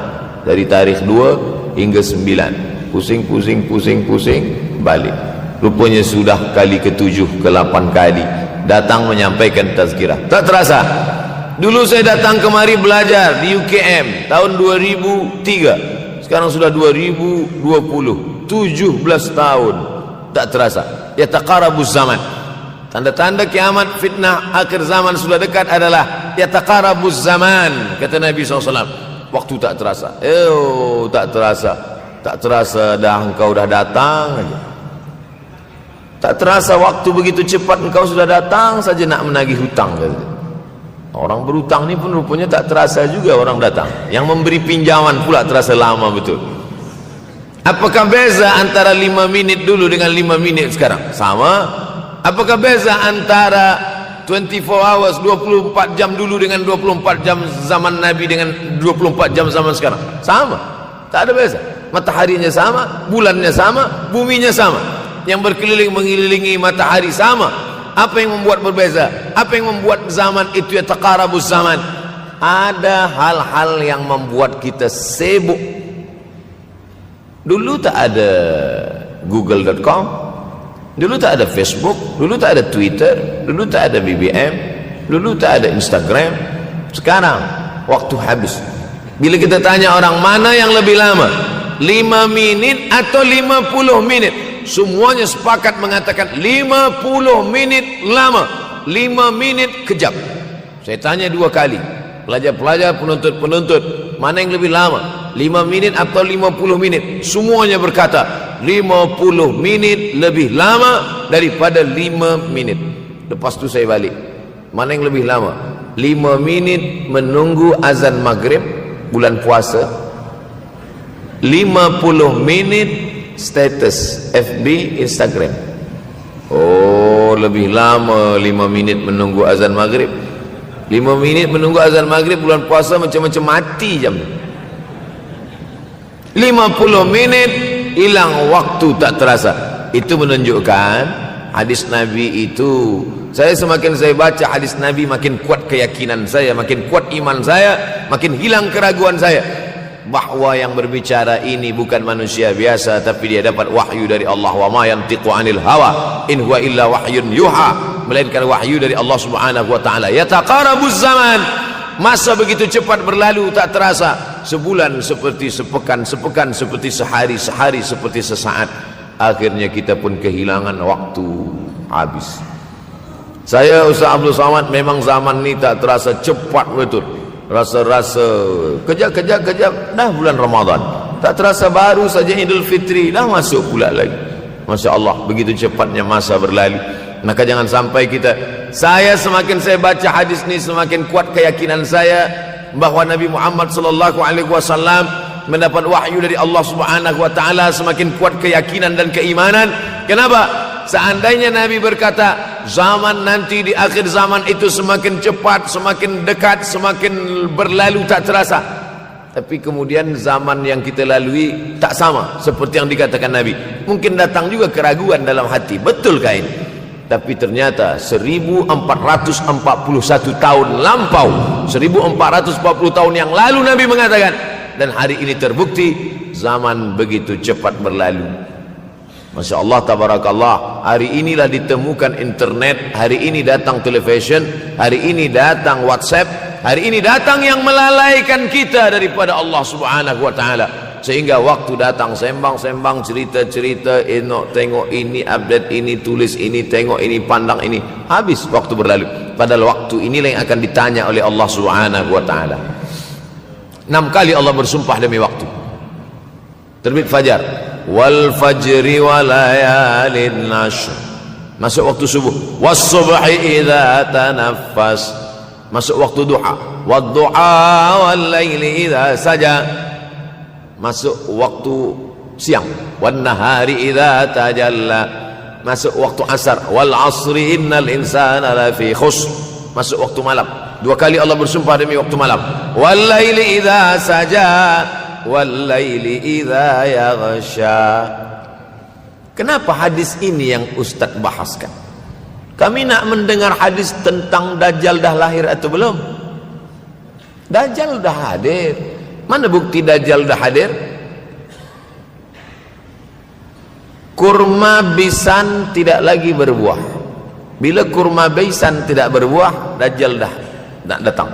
dari tarikh 2 hingga 9. Pusing, pusing, pusing, pusing, balik. Rupanya sudah kali ke-7 ke-8 kali datang menyampaikan tazkirah. Tak terasa. Dulu saya datang kemari belajar di UKM tahun 2003. Sekarang sudah 2020. 17 tahun. Tak terasa. Ya taqarabuz zaman. Tanda-tanda kiamat, fitnah akhir zaman sudah dekat adalah ya taqarabuz zaman, kata Nabi SAW. Waktu tak terasa. Tak terasa. Tak terasa dah engkau dah datang aja. Tak terasa waktu begitu cepat, engkau sudah datang saja nak menagih hutang. Orang berhutang ni pun rupanya tak terasa juga orang datang. Yang memberi pinjaman pula terasa lama betul. Apakah beza antara 5 minit dulu dengan 5 minit sekarang? Sama. Apakah beza antara 24 hours, 24 jam dulu dengan 24 jam zaman Nabi dengan 24 jam zaman sekarang? Sama. Tak ada beza. Mataharinya sama, bulannya sama, buminya sama. Yang berkeliling mengelilingi matahari sama. Apa yang membuat berbeza? Apa yang membuat zaman itu ya taqarabuz zaman? Ada hal-hal yang membuat kita sibuk. Dulu tak ada google.com, dulu tak ada Facebook, dulu tak ada Twitter, dulu tak ada BBM, dulu tak ada Instagram. Sekarang waktu habis. Bila kita tanya orang mana yang lebih lama, 5 minit atau 50 menit, semuanya sepakat mengatakan 50 menit lama, 5 menit kejap. Saya tanya 2 kali, pelajar-pelajar, penuntut-penuntut, mana yang lebih lama, 5 minit atau 50 menit? Semuanya berkata 50 menit lebih lama daripada 5 menit. Lepas tu saya balik, mana yang lebih lama? 5 minit menunggu azan maghrib bulan puasa, 50 minit status FB, Instagram. Oh, lebih lama 5 minit menunggu azan maghrib. 5 minit menunggu azan maghrib bulan puasa macam-macam mati jam. 50 menit hilang waktu tak terasa. Itu menunjukkan hadis Nabi itu. Semakin saya baca hadis Nabi, makin kuat keyakinan saya, makin kuat iman saya, makin hilang keraguan saya bahwa yang berbicara ini bukan manusia biasa, tapi dia dapat wahyu dari Allah. Wa ma yantiqu anil hawa in huwa illa wahyun yuha, melainkan wahyu dari Allah Subhanahu wa taala. Ya taqarabuz zaman, masa begitu cepat berlalu tak terasa. Sebulan seperti sepekan, sepekan seperti sehari, sehari seperti sesaat. Akhirnya kita pun kehilangan waktu, habis. Saya Ustaz Abdul Samad, memang zaman ni tak terasa cepat betul. Rasa-rasa kejap-kejap dah bulan Ramadan. Tak terasa baru saja Idul Fitri dah masuk pula lagi. Masya Allah, begitu cepatnya masa berlalu. Maka jangan sampai semakin saya baca hadis ni, semakin kuat keyakinan saya bahwa Nabi Muhammad SAW mendapat wahyu dari Allah Subhanahu wa taala. Semakin kuat keyakinan dan keimanan. Kenapa? Seandainya Nabi berkata zaman nanti di akhir zaman itu semakin cepat, semakin dekat, semakin berlalu tak terasa, tapi kemudian zaman yang kita lalui tak sama seperti yang dikatakan Nabi. Mungkin datang juga keraguan dalam hati, betulkah ini? Tapi ternyata 1441 tahun lampau, 1440 tahun yang lalu Nabi mengatakan, dan hari ini terbukti zaman begitu cepat berlalu. Masya Allah, tabarakallah. Hari inilah ditemukan internet, hari ini datang television, hari ini datang WhatsApp, hari ini datang yang melalaikan kita daripada Allah Subhanahu wa taala. Sehingga waktu datang sembang-sembang, cerita-cerita, tengok ini, update ini, tulis ini, tengok ini, pandang ini, habis waktu berlalu. Padahal waktu inilah yang akan ditanya oleh Allah Subhanahu wa ta'ala. 6 kali Allah bersumpah demi waktu. Terbit fajar, wal fajri wa layalin nashr, masuk waktu subuh. Was subhi idza tanaffas, masuk waktu duha. Wad duha wal laili idza saja, masuk waktu siang. Wan nahari idza tajalla, masuk waktu asar. Wal asri innal insana lafi khusr, masuk waktu malam. 2 kali Allah bersumpah demi waktu malam. Wal laili idza saja wal laili idza yaghsha. Kenapa hadis ini yang Ustaz bahaskan? Kami nak mendengar hadis tentang Dajjal dah lahir atau belum? Dajjal dah hadir. Mana bukti Dajjal dah hadir? Kurma bisan tidak lagi berbuah. Bila kurma bisan tidak berbuah, Dajjal dah nak datang.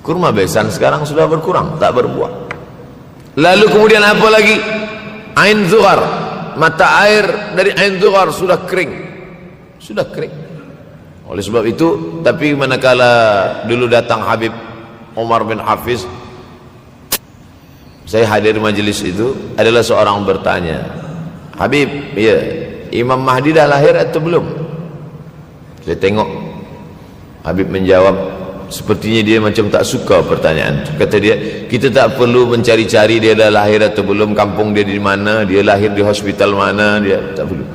Kurma bisan sekarang sudah berkurang, tak berbuah. Lalu kemudian apa lagi? Ain Zuhar, mata air dari Ain Zuhar sudah kering. Sudah kering. Oleh sebab itu, tapi manakala dulu datang Habib Umar bin Hafiz, saya hadir majelis itu, adalah seorang bertanya, Habib, ya, Imam Mahdi dah lahir atau belum? Saya tengok Habib menjawab, sepertinya dia macam tak suka pertanyaan. Kata dia, kita tak perlu mencari-cari dia dah lahir atau belum, kampung dia di mana, dia lahir di hospital mana, dia tak perlu.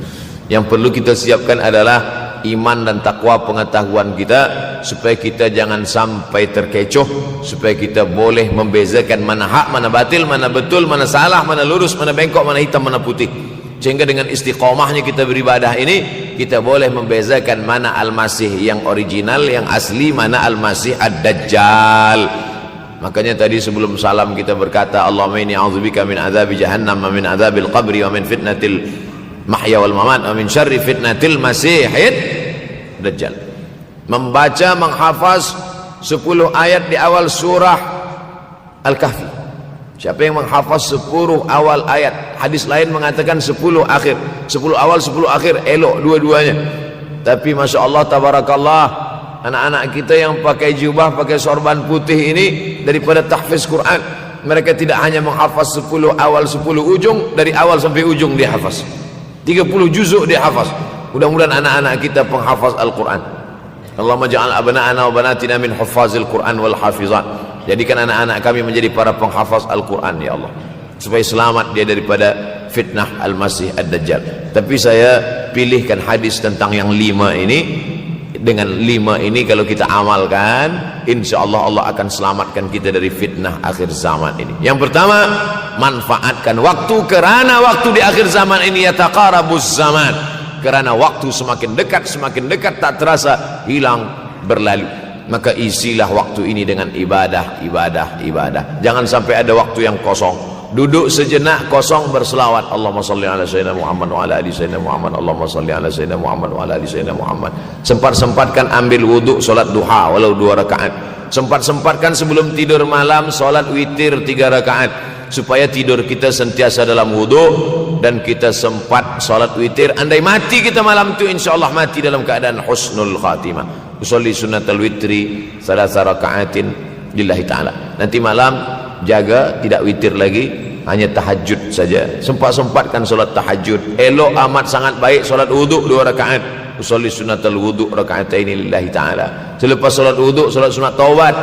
Yang perlu kita siapkan adalah iman dan takwa pengetahuan kita, supaya kita jangan sampai terkecoh, supaya kita boleh membezakan mana hak, mana batil, mana betul, mana salah, mana lurus, mana bengkok, mana hitam, mana putih. Sehingga dengan istiqomahnya kita beribadah ini, kita boleh membezakan mana Al-Masih yang original, yang asli, mana Al-Masih Ad-Dajjal. Makanya tadi sebelum salam kita berkata, Allahumma inni a'udzubika min azabi jahannam wa min azabil qabri wa min fitnatil mahya wal mamat wa min syarri fitnatil masihid Dajjal. Membaca, menghafaz 10 ayat di awal surah Al-Kahfi. Siapa yang menghafaz 10 awal ayat, hadis lain mengatakan 10 akhir, 10 awal 10 akhir, elok dua-duanya. Tapi Masya Allah, tabarakallah, anak-anak kita yang pakai jubah, pakai sorban putih ini, daripada tahfiz Quran, mereka tidak hanya menghafaz 10 awal 10 ujung, dari awal sampai ujung dia hafaz 30 juzuk dia hafaz. Mudah-mudahan anak-anak kita penghafaz Al-Quran. Allahumma ja'al abna'ana wa banatina min huffazil Quran wal hafizat. Jadikan anak-anak kami menjadi para penghafaz Al-Quran, ya Allah, supaya selamat dia daripada fitnah Al-Masih Ad-Dajjal. Tapi saya pilihkan hadis tentang yang 5 ini. Dengan 5 ini kalau kita amalkan, insya Allah Allah akan selamatkan kita dari fitnah akhir zaman ini. Yang pertama, manfaatkan waktu, kerana waktu di akhir zaman ini yataqarabuz zaman, kerana waktu semakin dekat tak terasa, hilang, berlalu. Maka isilah waktu ini dengan ibadah. Jangan sampai ada waktu yang kosong. Duduk sejenak kosong, berselawat, Allahumma salli ala sayyidina Muhammad wa ala ali sayyidina Muhammad, Allahumma salli ala sayyidina Muhammad wa ala ali sayyidina Muhammad. Sempat-sempatkan ambil wuduk, solat duha walau 2 rakaat. Sempat-sempatkan sebelum tidur malam solat witir 3 rakaat, supaya tidur kita sentiasa dalam wuduk dan kita sempat solat witir. Andai mati kita malam itu, insyaallah mati dalam keadaan husnul khatimah. Usolli sunnatal witri 3 rakaatin lillahi ta'ala. Nanti malam jaga tidak witir lagi, hanya tahajud saja. Sempat-sempatkan solat tahajud. Elok amat sangat baik solat wuduk 2 rakaat. Usolli sunnatal wuduk rakaatain lillahi ta'ala. Selepas solat wuduk, solat sunat taubat.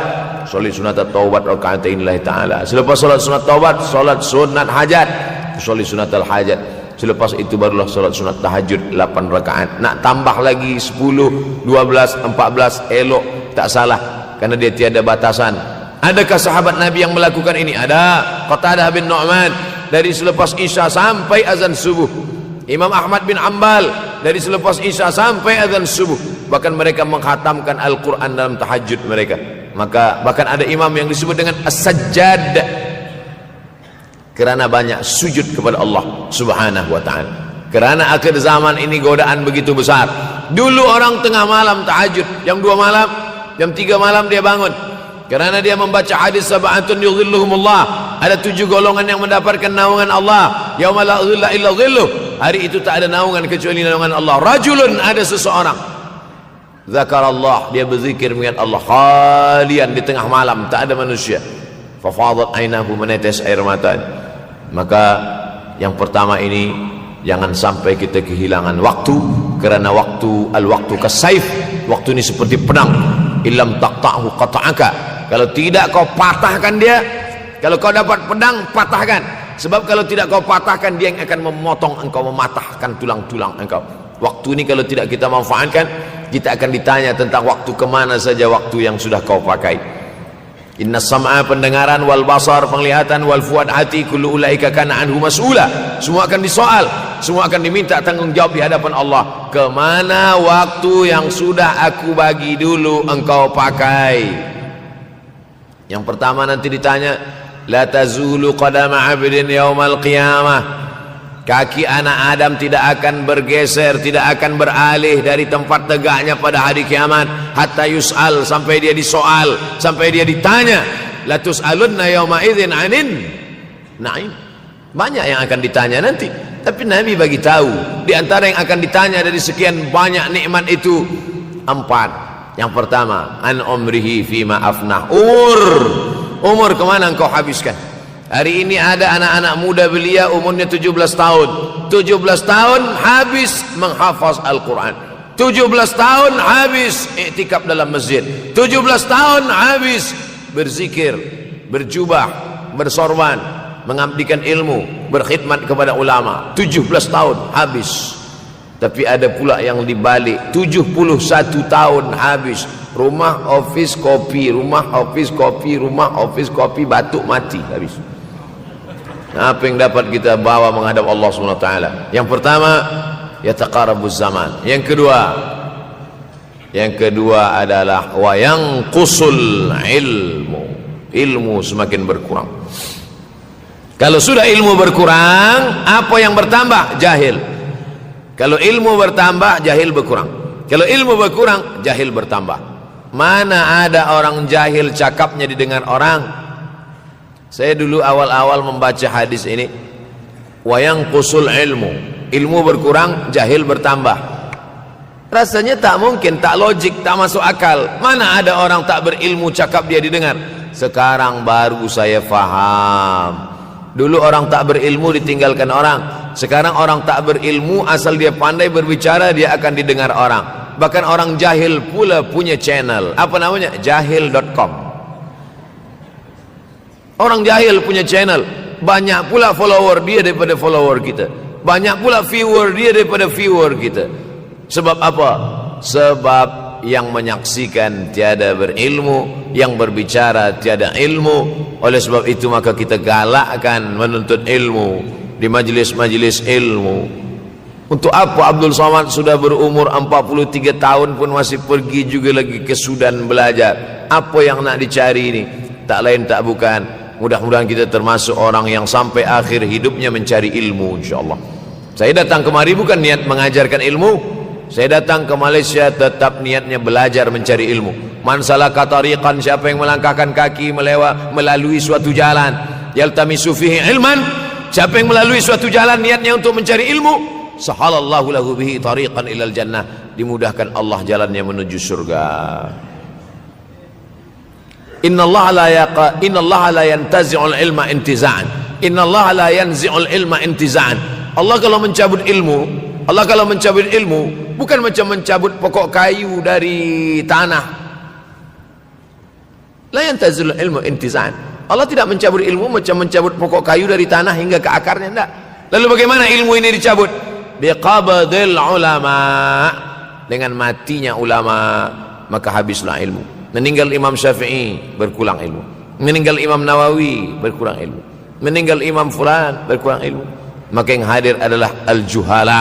Usolli sunatat taubat rakaatain lillahi ta'ala. Selepas solat sunat taubat, solat sunat hajat. Usolli sunatal hajat. Selepas itu barulah solat sunat tahajud 8 rakaat. Nak tambah lagi 10, 12, 14, elok, tak salah, karena dia tiada batasan. Adakah sahabat Nabi yang melakukan ini? Ada. Qatadah bin Nu'man, dari selepas Isya sampai azan subuh. Imam Ahmad bin Ambal, dari selepas Isya sampai azan subuh. Bahkan mereka mengkhatamkan Al-Quran dalam tahajud mereka. Maka bahkan ada imam yang disebut dengan As-Sajjad, kerana banyak sujud kepada Allah Subhanahu wa ta'ala. Kerana akhir zaman ini godaan begitu besar. Dulu orang tengah malam tahajud, jam 2 malam, jam 3 malam dia bangun, kerana dia membaca hadis sab'atun yudhilluhumullah. Ada 7 golongan yang mendapatkan naungan Allah, yauma la dhilla illa dhilluh. Hari itu tak ada naungan kecuali naungan Allah. Rajulun, ada seseorang Zakarallah, dia berzikir mengingat Allah khalian di tengah malam, tak ada manusia. Fafadat ainahu, menetes air mata. Maka yang pertama ini, jangan sampai kita kehilangan waktu, kerana waktu kasaif, waktu ini seperti pedang. Illam taqta'hu qata'aka, kalau tidak kau patahkan dia. Kalau kau dapat pedang, patahkan. Sebab kalau tidak kau patahkan, dia yang akan memotong engkau, mematahkan tulang-tulang engkau. Waktu ini kalau tidak kita manfaatkan, kita akan ditanya tentang waktu, kemana saja waktu yang sudah kau pakai. Inna sam'a, pendengaran, wal basar, penglihatan, wal fuad, hati, kullu ulaika kana anhu mas'ula. Semua akan disoal, semua akan diminta tanggungjawab di hadapan Allah. Kemana waktu yang sudah aku bagi dulu engkau pakai? Yang pertama nanti ditanya, la tazulu qadama 'abdin yaumal qiyamah. Kaki anak Adam tidak akan bergeser, tidak akan beralih dari tempat tegaknya pada hari kiamat, hatta yus'al, sampai dia disoal, sampai dia ditanya. La tus'alunna yauma idzin 'anin na'im. Banyak yang akan ditanya nanti, tapi Nabi bagi tahu di antara yang akan ditanya dari sekian banyak nikmat itu 4. Yang pertama, an umrihi fima afnah. Umur kemana engkau habiskan? Hari ini ada anak-anak muda belia umurnya 17 tahun. 17 tahun habis menghafaz Al-Quran. 17 tahun habis iktikaf dalam masjid. 17 tahun habis berzikir, berjubah, bersorban, mengabdikan ilmu, berkhidmat kepada ulama. 17 tahun habis. Tapi ada pula yang dibalik, 71 tahun habis. Rumah, office, kopi, rumah, office, kopi, rumah, office, kopi, batuk, mati, habis. Apa yang dapat kita bawa menghadap Allah SWT? Yang pertama, yataqarabuz zaman. Yang kedua adalah wa yanqusul ilmu. Ilmu semakin berkurang. Kalau sudah ilmu berkurang, apa yang bertambah? Jahil. Kalau ilmu bertambah, jahil berkurang. Kalau ilmu berkurang, jahil bertambah. Mana ada orang jahil cakapnya didengar orang? Saya dulu awal-awal membaca hadis ini, wa yanqusul ilmu. Ilmu berkurang, jahil bertambah. Rasanya tak mungkin, tak logik, tak masuk akal. Mana ada orang tak berilmu cakap dia didengar? Sekarang baru saya faham. Dulu orang tak berilmu ditinggalkan orang. Sekarang orang tak berilmu, asal dia pandai berbicara, dia akan didengar orang. Bahkan orang jahil pula punya channel. Apa namanya? Jahil.com. Orang jahil punya channel. Banyak pula follower dia daripada follower kita. Banyak pula viewer dia daripada viewer kita. Sebab apa? Sebab yang menyaksikan tiada berilmu, yang berbicara tiada ilmu. Oleh sebab itu maka kita galakkan menuntut ilmu di majlis-majlis ilmu. Untuk apa Abdul Somad sudah berumur 43 tahun pun masih pergi juga lagi ke Sudan belajar? Apa yang nak dicari ini? Tak lain tak bukan, mudah-mudahan kita termasuk orang yang sampai akhir hidupnya mencari ilmu, insyaAllah. Saya datang kemari bukan niat mengajarkan ilmu. Saya datang ke Malaysia tetap niatnya belajar mencari ilmu. Man salaka tariqan, siapa yang melangkahkan kaki melalui suatu jalan, yaltamisu fihi ilman, siapa yang melalui suatu jalan niatnya untuk mencari ilmu, sahalallahu lahu bihi tariqan ilal jannah, dimudahkan Allah jalannya menuju surga. Innallaha la yantazi'ul ilma intiza'an. Innallaha la yanzi'ul ilma intiza'an. Allah kalau mencabut ilmu, bukan macam mencabut pokok kayu dari tanah. La yantazi'ul ilma intiza'an. Allah tidak mencabut ilmu macam mencabut pokok kayu dari tanah hingga ke akarnya, tidak. Lalu bagaimana ilmu ini dicabut? Biqabdil ulama. Dengan matinya ulama, maka habislah ilmu. Meninggal Imam Syafi'i, berkurang ilmu. Meninggal Imam Nawawi, berkurang ilmu. Meninggal Imam Fulan, berkurang ilmu. Maka yang hadir adalah al-juhala.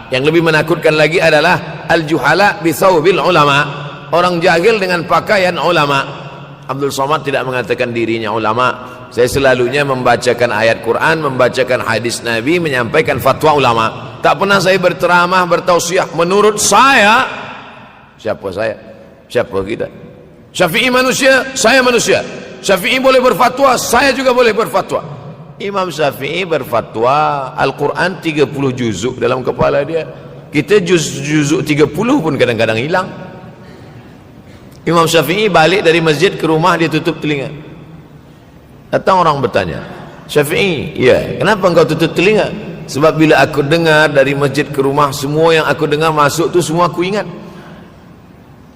Yang lebih menakutkan lagi adalah al-juhala bisawbil ulama. Orang jahil dengan pakaian ulama. Abdul Somad tidak mengatakan dirinya ulama. Saya selalunya membacakan ayat Quran, membacakan hadis Nabi, menyampaikan fatwa ulama. Tak pernah saya berceramah, bertausiah. Menurut saya, siapa saya? Siapa kita? Syafi'i manusia, saya manusia. Syafi'i boleh berfatwa, saya juga boleh berfatwa. Imam Syafi'i berfatwa Al-Quran 30 juzuk dalam kepala dia. Kita juzuk 30 pun kadang-kadang hilang. Imam Syafi'i balik dari masjid ke rumah, dia tutup telinga. Datang orang bertanya, Syafi'i, ya, kenapa engkau tutup telinga? Sebab bila aku dengar dari masjid ke rumah, semua yang aku dengar masuk tu semua aku ingat.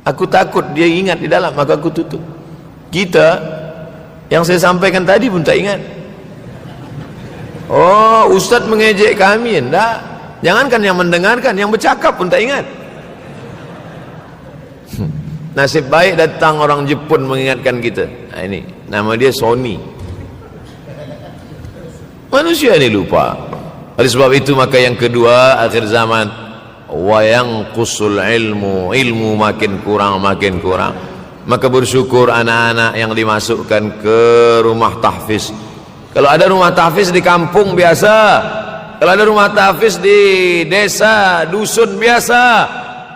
Aku takut dia ingat di dalam, maka aku tutup. Kita yang saya sampaikan tadi pun tak ingat. Oh, ustaz mengejek kami. Enggak. Jangankan yang mendengarkan, yang bercakap pun tak ingat. Nasib baik datang orang Jepun mengingatkan kita. Nah, ini nama dia Sony. Manusia ini lupa. Oleh sebab itu maka yang kedua, akhir zaman, wa yanqusul ilmu makin kurang. Maka bersyukur anak-anak yang dimasukkan ke rumah tahfiz. Kalau ada rumah tahfiz di kampung biasa, kalau ada rumah tahfiz di desa, dusun biasa,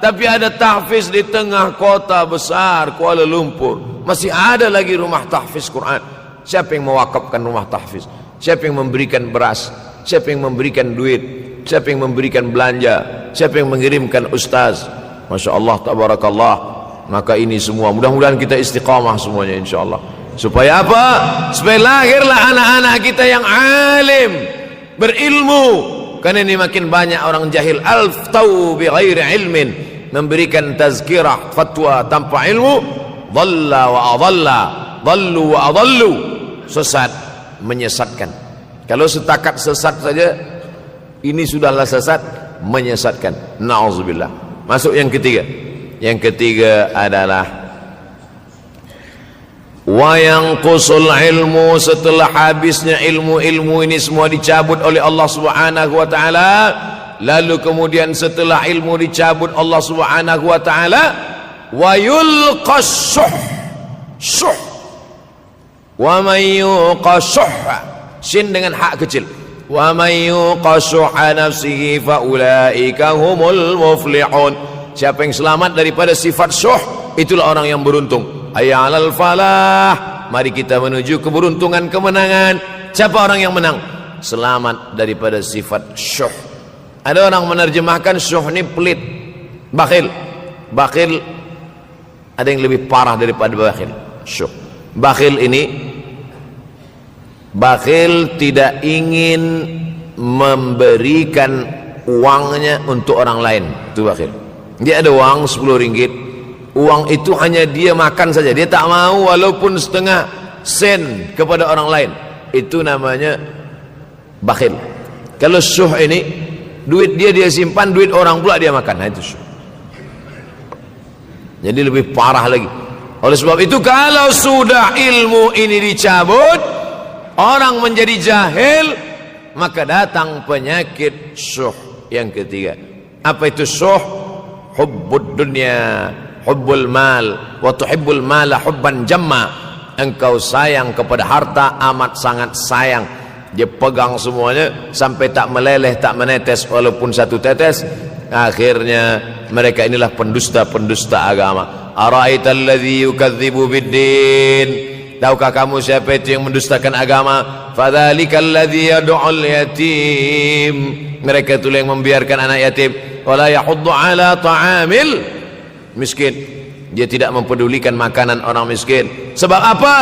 tapi ada tahfiz di tengah kota besar Kuala Lumpur, masih ada lagi rumah tahfiz Quran. Siapa yang mewakafkan rumah tahfiz? Siapa yang memberikan beras? Siapa yang memberikan duit? Siapa yang memberikan belanja? Siapa yang mengirimkan ustaz? Masya Allah, tabarakallah. Maka ini semua mudah-mudahan kita istiqamah semuanya insyaAllah. Supaya apa? Supaya lahirlah anak-anak kita yang alim, berilmu. Karena ini makin banyak orang jahil. Al-ftau bi ghairi ilmin, memberikan tazkirah, fatwa tanpa ilmu. Dhalla wa adalla, dhallu wa adallu, sesat, menyesatkan. Kalau setakat sesat saja, ini sudahlah sesat, menyesatkan. Na'udzubillah. Masuk yang ketiga. Yang ketiga adalah wa yanqusul ilmu, setelah habisnya ilmu-ilmu ini semua dicabut oleh Allah Subhanahu wa taala, lalu kemudian setelah ilmu dicabut Allah Subhanahu wa taala, wa yulqas syuh, wa may yuqashuh, sin dengan hak kecil, wa may yuqashuh nafsihi fa ulaika humul muflihun. Siapa yang selamat daripada sifat syuh, itulah orang yang beruntung. Hayya 'alal falah, mari kita menuju keberuntungan, kemenangan. Siapa orang yang menang? Selamat daripada sifat syuh. Ada orang menerjemahkan syuh ini pelit, bakhil. Bakhil ada yang lebih parah daripada bakhil. Syuh. Bakhil ini, bakhil tidak ingin memberikan uangnya untuk orang lain. Itu bakhil. Dia ada uang 10 ringgit, uang itu hanya dia makan saja, dia tak mau walaupun setengah sen kepada orang lain. Itu namanya bakhil. Kalau syuh ini, duit dia simpan, duit orang pula dia makan. Nah, itu syuh. Jadi lebih parah lagi. Oleh sebab itu kalau sudah ilmu ini dicabut, orang menjadi jahil, maka datang penyakit syuh yang ketiga. Apa itu syuh? Hubbud dunya, hubbul mal, wa tuhibbul mala hubban jamma. Engkau sayang kepada harta, amat sangat sayang. Dia pegang semuanya sampai tak meleleh, tak menetes walaupun satu tetes. Akhirnya mereka inilah pendusta-pendusta agama. Ara'aital ladzi yukadzibu biddin, tahukah kamu siapa itu yang mendustakan agama? Fadzalikal ladzi yad'ul yatim, mereka itulah yang membiarkan anak yatim. Wala yahuddu ala ta'amil miskin, dia tidak mempedulikan makanan orang miskin. Sebab apa?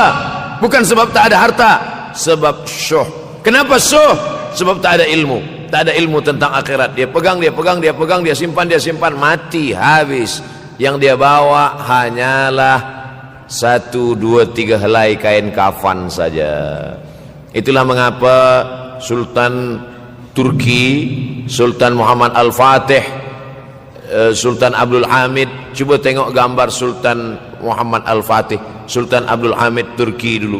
Bukan sebab tak ada harta, sebab syuh. Kenapa syuh? Sebab tak ada ilmu. Tak ada ilmu tentang akhirat. Dia pegang, dia simpan, mati, habis. Yang dia bawa hanyalah 1, 2, 3 helai kain kafan saja. Itulah mengapa Sultan Turki, Sultan Muhammad Al-Fatih, Sultan Abdul Hamid, coba tengok gambar Sultan Muhammad Al-Fatih, Sultan Abdul Hamid Turki dulu.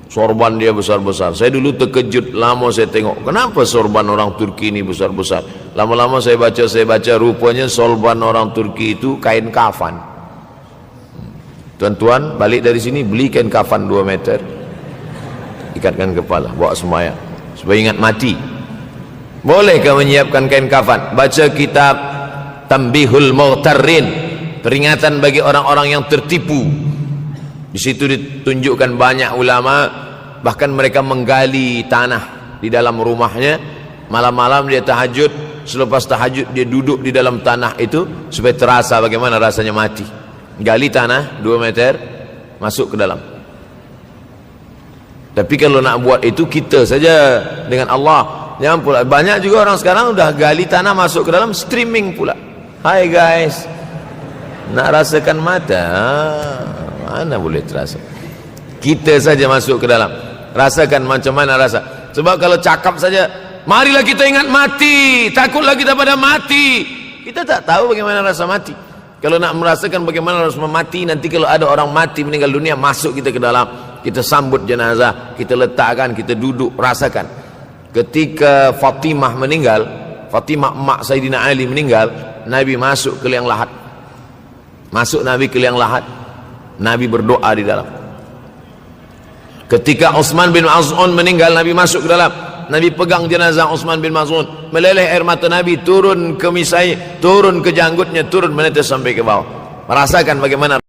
Sorban dia besar-besar. Saya dulu terkejut, lama saya tengok, kenapa sorban orang Turki ini besar-besar. Lama-lama saya baca, rupanya sorban orang Turki itu kain kafan. Tuan-tuan balik dari sini beli kain kafan 2 meter, ikatkan kepala, bawa sembahyang supaya ingat mati. Bolehkah menyiapkan kain kafan? Baca kitab Tanbihul Mughtarrin, peringatan bagi orang-orang yang tertipu. Di situ ditunjukkan banyak ulama, bahkan mereka menggali tanah di dalam rumahnya. Malam-malam dia tahajud, selepas tahajud dia duduk di dalam tanah itu supaya terasa bagaimana rasanya mati. gali tanah 2 meter, masuk ke dalam. Tapi kalau nak buat itu kita saja dengan Allah. Jangan pula, banyak juga orang sekarang udah gali tanah masuk ke dalam, streaming pula. Hai guys, nak rasakan mata, mana boleh terasa. Kita saja masuk ke dalam, rasakan macam mana rasa. Sebab kalau cakap saja, marilah kita ingat mati, takutlah kita pada mati, kita tak tahu bagaimana rasa mati. Kalau nak merasakan bagaimana rasa mati, nanti kalau ada orang mati meninggal dunia, masuk kita ke dalam, kita sambut jenazah, kita letakkan, kita duduk, rasakan. Ketika Fatimah meninggal, Fatimah emak Sayyidina Ali meninggal, Nabi masuk ke liang lahat. Masuk Nabi ke liang lahat, Nabi berdoa di dalam. Ketika Utsman bin Maz'un meninggal, Nabi masuk ke dalam, Nabi pegang jenazah Utsman bin Maz'un, meleleh air mata Nabi turun ke misai, turun ke janggutnya, turun menetes sampai ke bawah. Merasakan bagaimana